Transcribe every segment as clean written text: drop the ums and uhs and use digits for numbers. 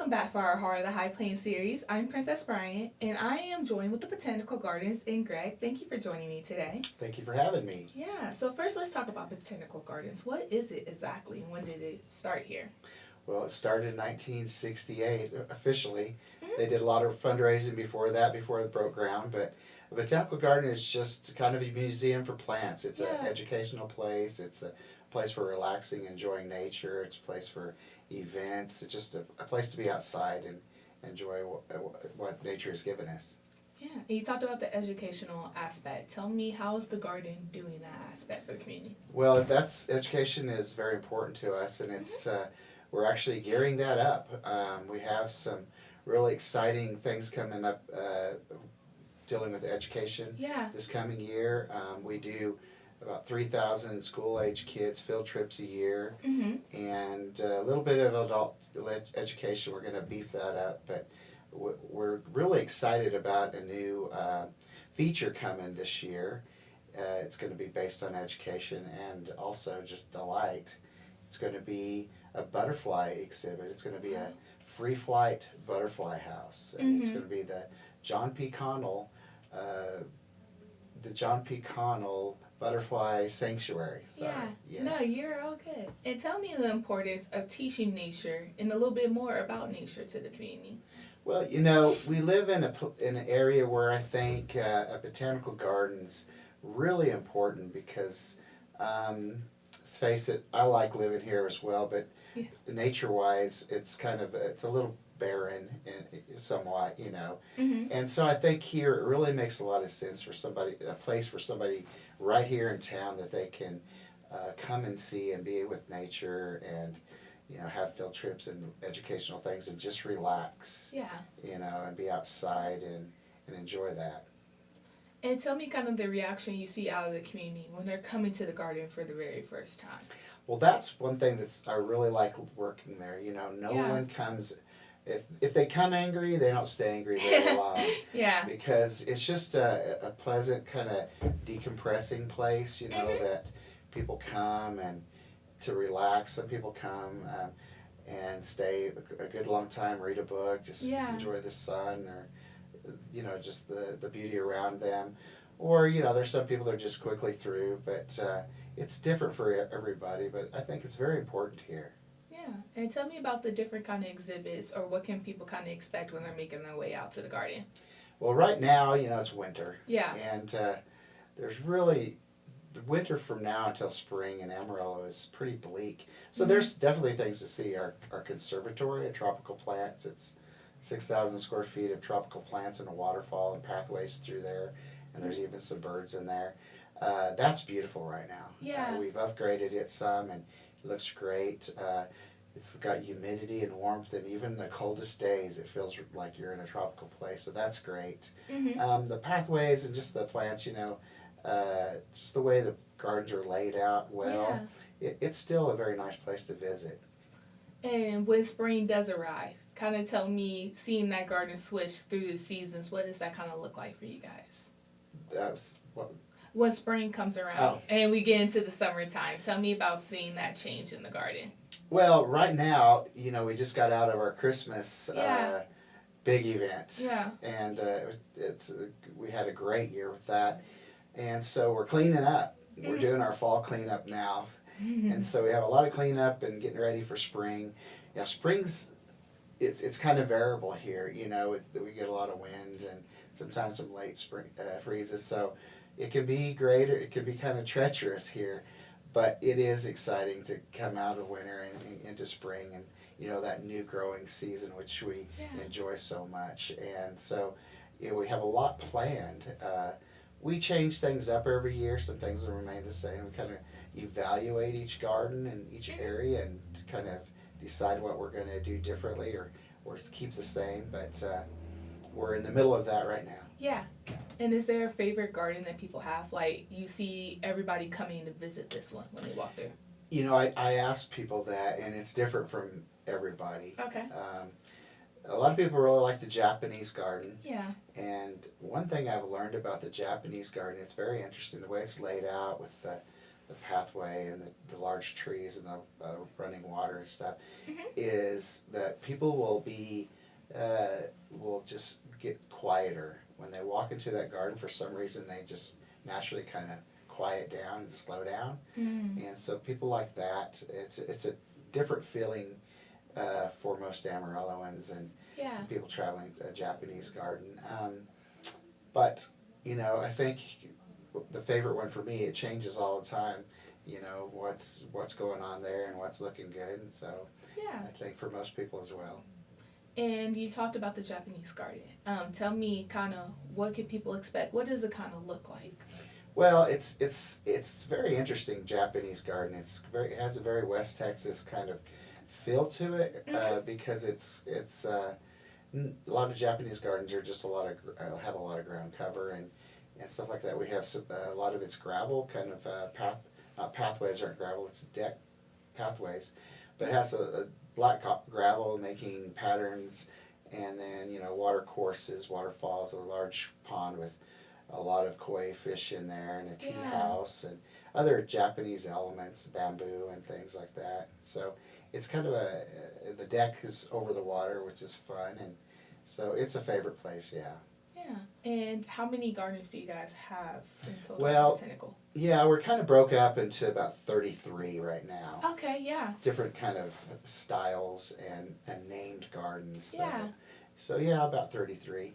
welcome back for our Heart of the High Plains series. I'm Princess Bryant, and I am joined with the Botanical Gardens and Greg. Thank you for joining me today. Thank you for having me. Yeah, so first let's talk about Botanical Gardens. What is it exactly, and when did it start here? Well, it started in 1968 officially. Mhm. They did a lot of fundraising before that, before it broke ground, but a botanical garden is just kind of a museum for plants. It's Yeah. an educational place. It's a place for relaxing, enjoying nature. It's a place for events. It's just a place to be outside and enjoy what nature has given us. Yeah, and you talked about the educational aspect. Tell me, how is the garden doing that aspect for the community? Well, education is very important to us, and it's we're actually gearing that up. We have some really exciting things coming up dealing with education Yeah. this coming year. We do about 3,000 school-age kids field trips a year, Mm-hmm. and a little bit of adult education. We're going to beef that up, but we're really excited about a new feature coming this year. It's going to be based on education and also just delight. It's going to be a butterfly exhibit. It's going to be a free flight butterfly house, and it's Mhm. going to be John P. Connell, the John P. Connell Butterfly Sanctuary. Sorry. Yeah. Yes. No, you're all good. And tell me the importance of teaching nature and a little bit more about nature to the community. Well, we live in an area where I think a botanical garden's really important because, let's face it, I like living here as well, but Yeah. nature-wise, it's a little barren somewhat, Mm-hmm. and so I think here it really makes a lot of sense for a place for somebody right here in town that they can come and see and be with nature and have field trips and educational things and just relax, Yeah. and be outside and enjoy that. And tell me kind of the reaction you see out of the community when they're coming to the garden for the very first time. Well, that's one thing I really like working there. No Yeah. one comes, if they come angry, they don't stay angry very long. Yeah. Because it's just a pleasant kind of decompressing place, Mhm. that people come and to relax. Some people come and stay a good long time, read a book, just Yeah. enjoy the sun or, just the beauty around them. Or, there's some people that are just quickly through, but it's different for everybody, but I think it's very important here. Yeah. And tell me about the different kind of exhibits or what can people kind of expect when they're making their way out to the garden. Well, right now, it's winter. Yeah. And there's really, the winter from now until spring in Amarillo is pretty bleak. So there's definitely things to see. Our conservatory of tropical plants, it's 6,000 square feet of tropical plants and a waterfall and pathways through there. And there's even some birds in there. That's beautiful right now. Yeah. We've upgraded it some and it looks great. It's got humidity and warmth, and even the coldest days it feels like you're in a tropical place, so that's great. Mm-hmm. The pathways and just the plants, just the way the gardens are laid out well, it's still a very nice place to visit. And when spring does arrive, kind of tell me, seeing that garden switch through the seasons, what does that kind of look like for you guys? When spring comes around and we get into the summertime, tell me about seeing that change in the garden. Well, right now, we just got out of our Christmas big event. Yeah. And we had a great year with that. And so we're cleaning up. We're doing our fall cleanup now. And so we have a lot of cleanup and getting ready for spring. Spring's, it's kind of variable here. We get a lot of wind and sometimes some late spring freezes. So it can be great or it can be kind of treacherous here. But it is exciting to come out of winter and into spring and, that new growing season, which we enjoy so much. And so, we have a lot planned. We change things up every year. Some things will remain the same. We kind of evaluate each garden and each area and kind of decide what we're going to do differently or keep the same. But we're in the middle of that right now. Yeah. And is there a favorite garden that people have? Like, you see everybody coming to visit this one when they walk through? I ask people that, and it's different from everybody. Okay. A lot of people really like the Japanese garden. Yeah. And one thing I've learned about the Japanese garden, it's very interesting the way it's laid out with the pathway way and the large trees and the running water and stuff, is that people will just get quieter. When they walk into that garden, for some reason, they just naturally kind of quiet down and slow down. And so people like that, it's a different feeling for most Amarilloans and people traveling to a Japanese garden. But, I think the favorite one for me, it changes all the time, what's going on there and what's looking good. And so I think for most people as well. And you talked about the Japanese garden. Tell me kind of what can people expect? What does it kind of look like? Well, it's very interesting, Japanese garden. It has a very West Texas kind of feel to it because it's a lot of Japanese gardens are just have a lot of ground cover and stuff like that. We have a lot of it's gravel, kind of not pathways aren't gravel, it's deck pathways, but it has a black gravel making patterns, and then water courses, waterfalls, a large pond with a lot of koi fish in there, and a tea house, and other Japanese elements, bamboo and things like that. So it's kind of the deck is over the water, which is fun, and so it's a favorite place, Yeah. And how many gardens do you guys have in total? Well, Botanical? Yeah, we're kind of broke up into about 33 right now. Okay, yeah. Different kind of styles and named gardens. So about 33.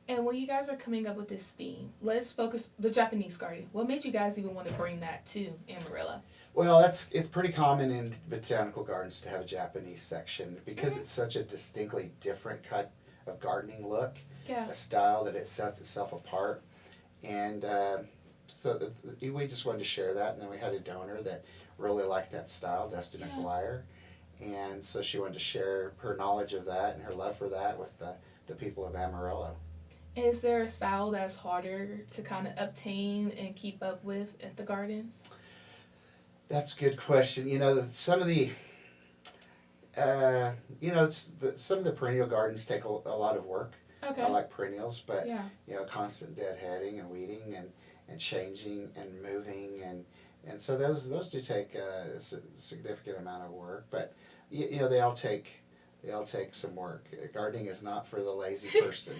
And when you guys are coming up with this theme, let's focus the Japanese garden. What made you guys even want to bring that to Amarillo? Well, it's pretty common in botanical gardens to have a Japanese section because it's such a distinctly different cut of gardening look. A style that it sets itself apart, and so we just wanted to share that. And then we had a donor that really liked that style, Dusty McGuire, and so she wanted to share her knowledge of that and her love for that with the people of Amarillo. Is there a style that's harder to kind of obtain and keep up with at the gardens? That's a good question. Some of the some of the perennial gardens take a lot of work. Okay. I like perennials, but constant deadheading and weeding and changing and moving and so those do take a significant amount of work. But they all take some work. Gardening is not for the lazy person.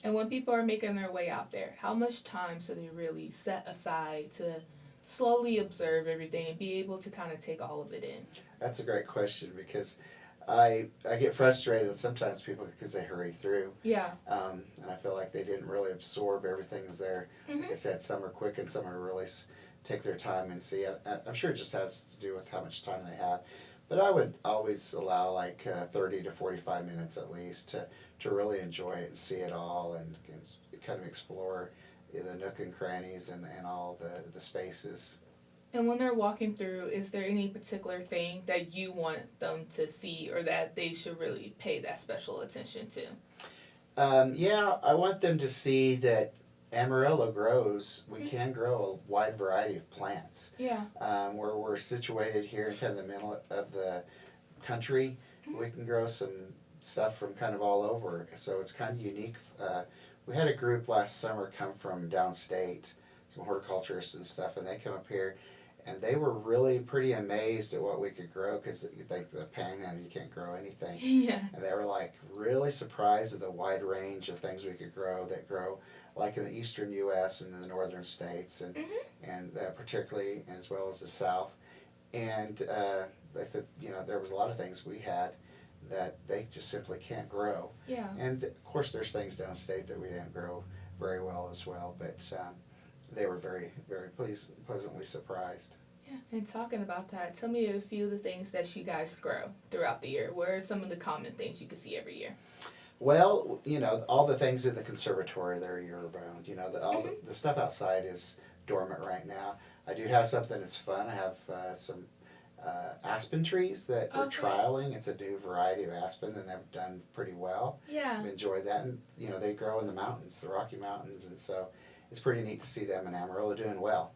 And when people are making their way out there, how much time do they really set aside to slowly observe everything and be able to kind of take all of it in? That's a great question because I get frustrated with sometimes people because they hurry through. And I feel like they didn't really absorb everything that's there. Like I said, some are quick and some are really take their time and see it. I'm sure it just has to do with how much time they have. But I would always allow like 30 to 45 minutes at least to really enjoy it and see it all and kind of explore the nook and crannies and all the spaces. And when they're walking through, is there any particular thing that you want them to see or that they should really pay that special attention to? I want them to see that Amarillo grows. We can grow a wide variety of plants. Where we're situated here in kind of the middle of the country, we can grow some stuff from kind of all over. So it's kind of unique. We had a group last summer come from downstate, some horticulturists and stuff, and they come up here. And they were really pretty amazed at what we could grow because you think the Panhandle you can't grow anything. And they were like really surprised at the wide range of things we could grow that grow like in the eastern U.S. and in the northern states and particularly as well as the south. And they said there was a lot of things we had that they just simply can't grow. And of course there's things downstate that we didn't grow very well as well, but they were very, very pleasantly surprised. And talking about that, tell me a few of the things that you guys grow throughout the year. What are some of the common things you can see every year? Well, all the things in the conservatory, they're year-round. The stuff outside is dormant right now. I do have something that's fun. I have some aspen trees that we're trialing. It's a new variety of aspen, and they've done pretty well. I've enjoyed that. And, they grow in the mountains, the Rocky Mountains, and so it's pretty neat to see them in Amarillo doing well.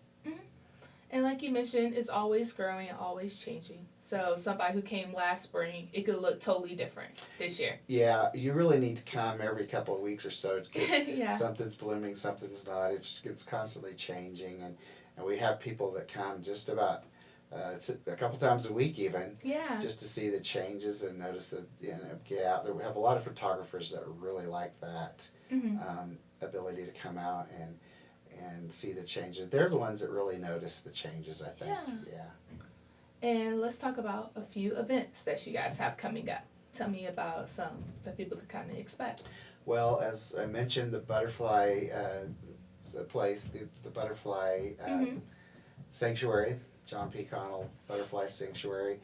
And like you mentioned, it's always growing and always changing. So somebody who came last spring, it could look totally different this year. Yeah, you really need to come every couple of weeks or so because something's blooming, something's not. It's constantly changing, and we have people that come just about it's a couple times a week even. Yeah. Just to see the changes and notice that, get out there. We have a lot of photographers that really like that ability to come out and see the changes. They're the ones that really notice the changes, I think. Yeah. And let's talk about a few events that you guys have coming up. Tell me about some that people can kind of expect. Well, as I mentioned, the butterfly, the butterfly sanctuary, John P. Connell Butterfly Sanctuary.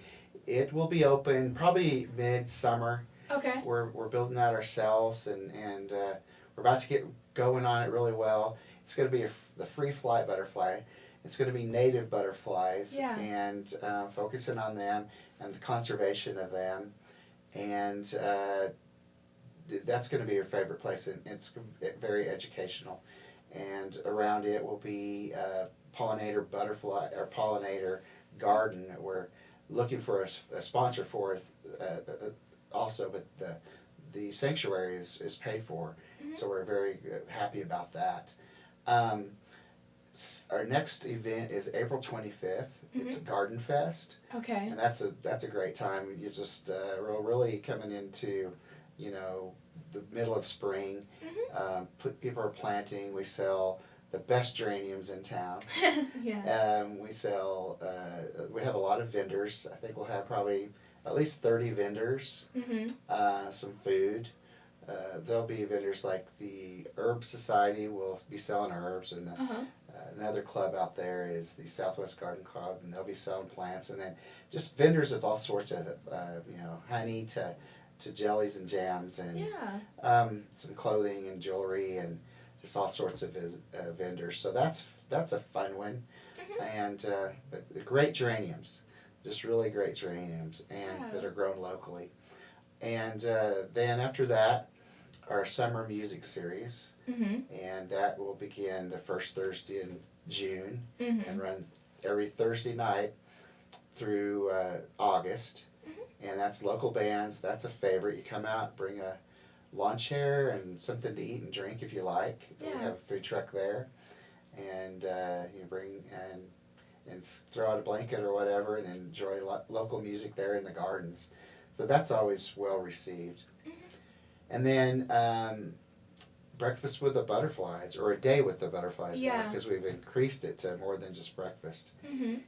It will be open probably mid-summer. Okay. We're building that ourselves, and we're about to get going on it really well. It's going to be the free flight butterfly. It's going to be native butterflies, and focusing on them and the conservation of them, and that's going to be your favorite place, and it's very educational. And around it will be pollinator butterfly or pollinator garden. We're looking for a sponsor for it also, but the sanctuary is paid for, so we're very happy about that. Our next event is April 25th. It's a Garden Fest. Okay. And that's a great time. You just we're really coming into, the middle of spring. People are planting. We sell the best geraniums in town. We sell. We have a lot of vendors. I think we'll have probably at least 30 vendors. Some food. There'll be vendors like the Herb Society will be selling herbs, and another club out there is the Southwest Garden Club, and they'll be selling plants, and then just vendors of all sorts of honey to jellies and jams, and some clothing and jewelry, and just all sorts of vendors. So that's a fun one, and great geraniums, just really great geraniums, and that are grown locally. And then after that, our summer music series, and that will begin the first Thursday in June and run every Thursday night through August. And that's local bands. That's a favorite. You come out, bring a lawn chair and something to eat and drink if you like. We have a food truck there, and you bring and throw out a blanket or whatever and enjoy local music there in the gardens. So that's always well received. And then breakfast with the butterflies, or a day with the butterflies now, because we've increased it to more than just breakfast.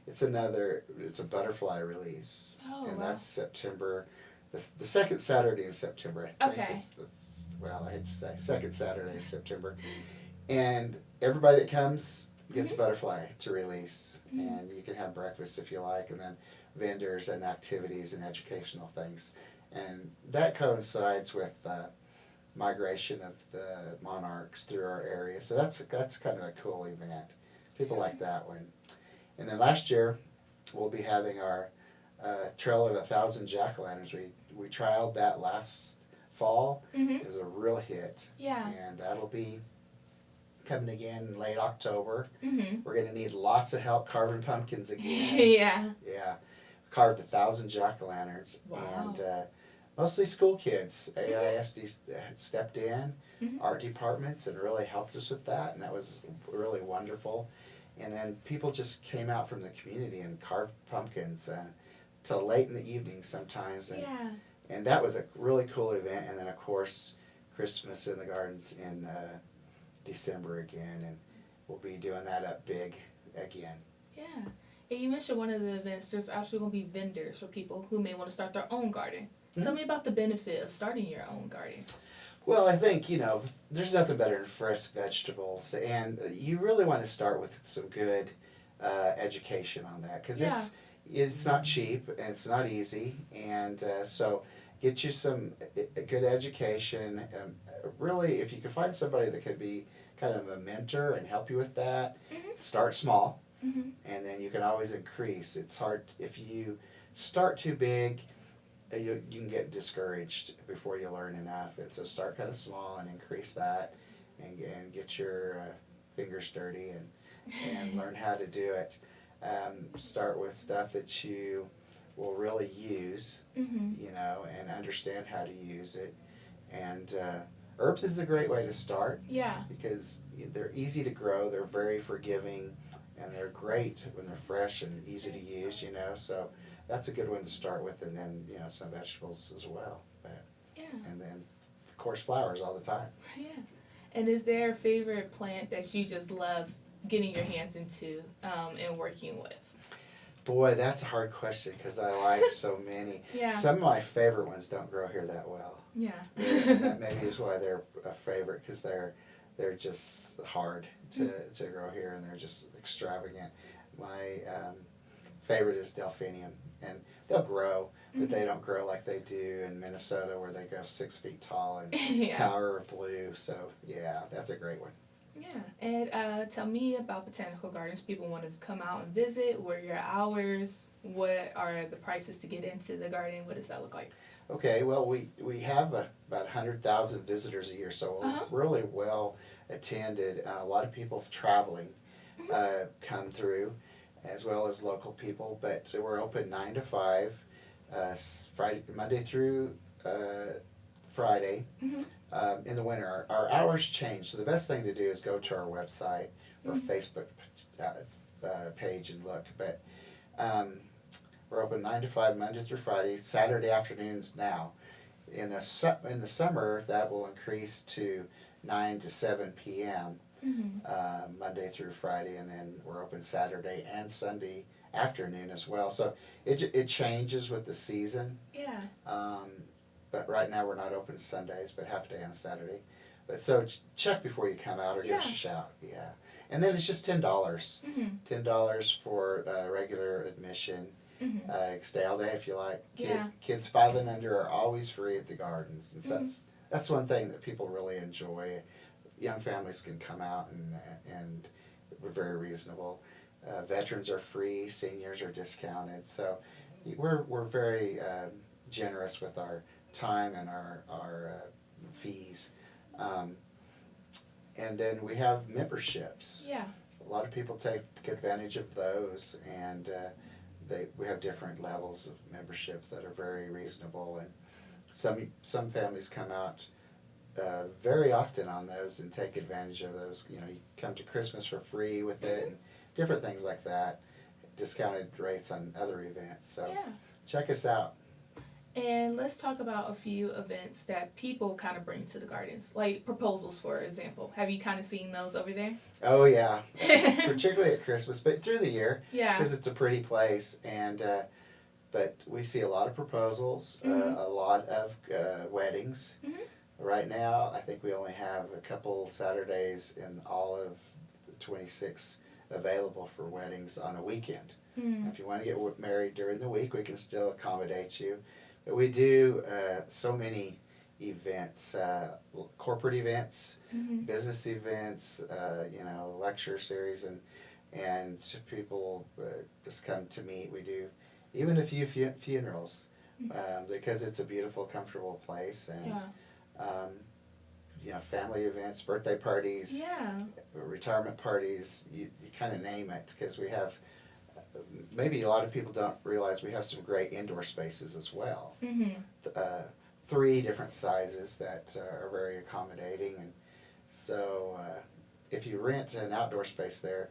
It's a butterfly release, and that's September, the second Saturday in September. I think it's I hate to say, second Saturday in September. And everybody that comes gets a butterfly to release, and you can have breakfast if you like, and then vendors and activities and educational things. And that coincides with migration of the monarchs through our area. So that's kind of a cool event. People like that one. And then last year, we'll be having our Trail of 1,000 Jack-o'-lanterns. We trialed that last fall. It was a real hit. And that'll be coming again in late October. We're going to need lots of help carving pumpkins again. Carved 1,000 Jack-o'-lanterns. Wow. And mostly school kids. AISD stepped in, art departments, and really helped us with that, and that was really wonderful. And then people just came out from the community and carved pumpkins till late in the evening sometimes, and that was a really cool event. And then of course Christmas in the gardens in December again, and we'll be doing that up big again. And you mentioned one of the events, there's actually going to be vendors for people who may want to start their own garden. Tell me about the benefit of starting your own garden. Well, I think, there's nothing better than fresh vegetables, and you really want to start with some good education on that, because it's not cheap and it's not easy, and so get you some good education. Really, if you can find somebody that could be kind of a mentor and help you with that, start small, and then you can always increase. It's hard if you start too big. You can get discouraged before you learn enough, and so start kind of small and increase that, and get your fingers dirty and learn how to do it. Start with stuff that you will really use, and understand how to use it. And herbs is a great way to start, because they're easy to grow, they're very forgiving, and they're great when they're fresh and easy to use, you know, so that's a good one to start with, and then, you know, some vegetables as well. But, yeah. and then, of course, flowers all the time. Yeah. And is there a favorite plant that you just love getting your hands into and working with? Boy, that's a hard question because I like so many. Yeah. Some of my favorite ones don't grow here that well. Yeah. And that maybe is why they're a favorite, because they're just hard to grow here, and they're just extravagant. My favorite is delphinium, and they'll grow, but they don't grow like they do in Minnesota, where they go 6 feet tall and Yeah. tower of blue. So yeah, that's a great one. Yeah, and tell me about botanical gardens. People want to come out and visit. What are your hours? What are the prices to get into the garden? What does that look like? Okay, well, we have about 100,000 visitors a year, so we're really well attended. A lot of people traveling come through, as well as local people. But we're open 9 to 5, Monday through Friday. In the winter, our hours change, so the best thing to do is go to our website or Facebook page and look. But we're open 9 to 5 Monday through Friday. Saturday afternoons now. In the summer, that will increase to 9 to 7 p.m. Monday through Friday, and then we're open Saturday and Sunday afternoon as well. So it changes with the season. Yeah. But right now we're not open Sundays, but half a day on Saturday. But so check before you come out or give us a shout. Yeah. And then it's just $10. $10 for regular admission. Stay all day if you like. Kids 5 and under are always free at the gardens. And so that's one thing that people really enjoy. Young families can come out, and we're very reasonable. Veterans are free. Seniors are discounted. So we're very generous with our time and our fees. And then we have memberships. Yeah. A lot of people take advantage of those, and we have different levels of membership that are very reasonable, and some families come out very often on those and take advantage of those. You know, you come to Christmas for free with it, and different things like that. Discounted rates on other events. So check us out. And let's talk about a few events that people kind of bring to the gardens, like proposals, for example. Have you kind of seen those over there? Oh, yeah. Particularly at Christmas, but through the year. Yeah. Because it's a pretty place. And but we see a lot of proposals, a lot of weddings. Right now, I think we only have a couple Saturdays in all of the 26 available for weddings on a weekend. If you want to get married during the week, we can still accommodate you. But we do so many events, corporate events, business events, lecture series, and people just come to meet. We do even a few funerals because it's a beautiful, comfortable place, and family events, birthday parties, retirement parties, you kind of name it, because we have. Maybe a lot of people don't realize we have some great indoor spaces as well. 3 different sizes that are very accommodating, and so if you rent an outdoor space there,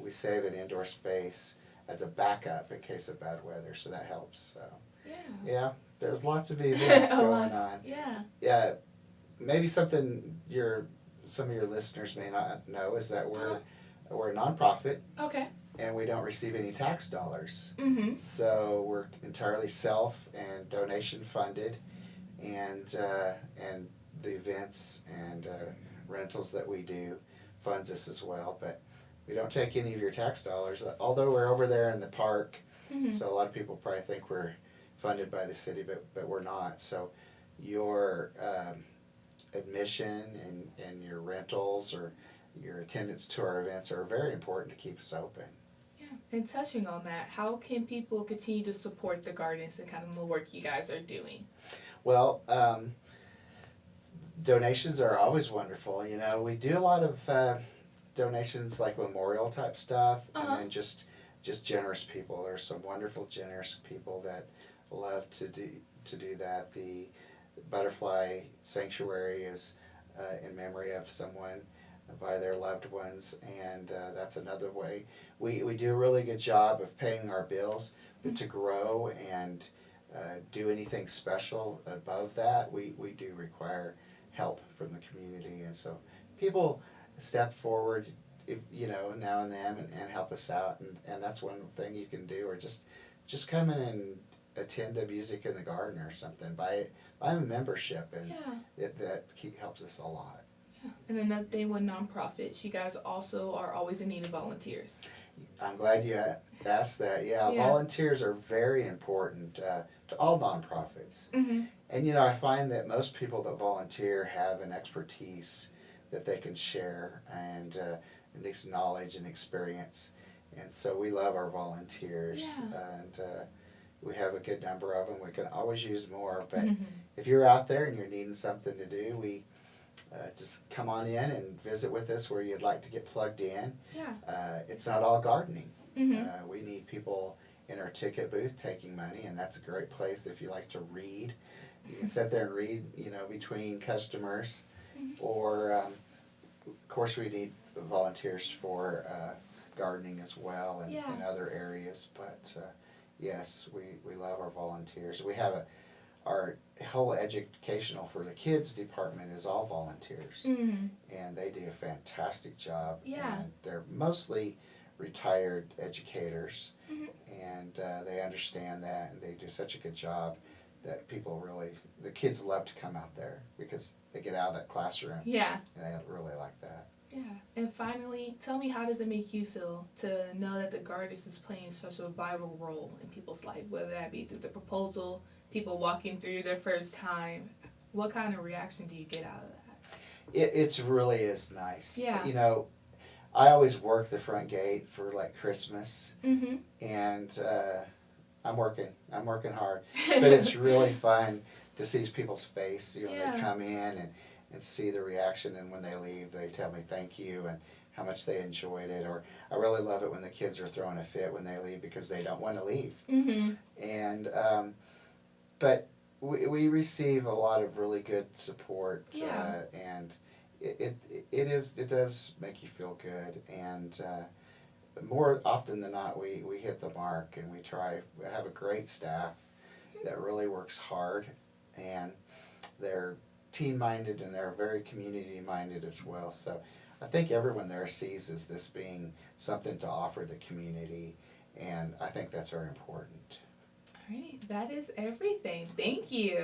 we save an indoor space as a backup in case of bad weather, so that helps. So yeah, there's lots of events going on. Yeah, maybe something some of your listeners may not know is that we're a nonprofit. Okay. And we don't receive any tax dollars. So we're entirely self and donation funded, and the events and rentals that we do funds us as well. But we don't take any of your tax dollars, although we're over there in the park. So a lot of people probably think we're funded by the city, but we're not. So your admission and your rentals or your attendance to our events are very important to keep us open. And touching on that, how can people continue to support the gardens and kind of the work you guys are doing? Well, donations are always wonderful. You know, we do a lot of donations like memorial type stuff, and then just generous people. There's some wonderful generous people that love to do that. The Butterfly Sanctuary is in memory of someone by their loved ones, and that's another way. We do a really good job of paying our bills, but to grow and do anything special above that, we do require help from the community, and so people step forward, if, now and then, and help us out, and that's one thing you can do, or just come in and attend a Music in the Garden or something. Buy a membership, and that helps us a lot. Yeah. And another thing with nonprofits, you guys also are always in need of volunteers. I'm glad you asked that. Yeah, volunteers are very important to all nonprofits. Mm-hmm. And I find that most people that volunteer have an expertise that they can share, and it's knowledge and experience. And so we love our volunteers, and we have a good number of them. We can always use more, but if you're out there and you're needing something to do, we just come on in and visit with us where you'd like to get plugged in. It's not all gardening. We need people in our ticket booth taking money, and that's a great place if you like to read. You can sit there and read, between customers, or of course we need volunteers for gardening as well, and in other areas. But yes, we love our volunteers. We have our whole educational for the kids department is all volunteers, and they do a fantastic job. And they're mostly retired educators, and they understand that, and they do such a good job that the kids love to come out there because they get out of that classroom. And they really like that. Yeah. And finally, tell me, how does it make you feel to know that the Gardens is playing such a vital role in people's life, whether that be through the proposal, people walking through their first time? What kind of reaction do you get out of that? It really is nice. Yeah. I always work the front gate for like Christmas, and I'm working hard, but it's really fun to see people's face. They come in and see the reaction, and when they leave, they tell me thank you and how much they enjoyed it. Or I really love it when the kids are throwing a fit when they leave because they don't want to leave. And but we receive a lot of really good support, and it does make you feel good, and more often than not we hit the mark, and we have a great staff that really works hard, and they're team-minded, and they're very community-minded as well. So I think everyone there sees this being something to offer the community, and I think that's very important. All right, that is everything. Thank you.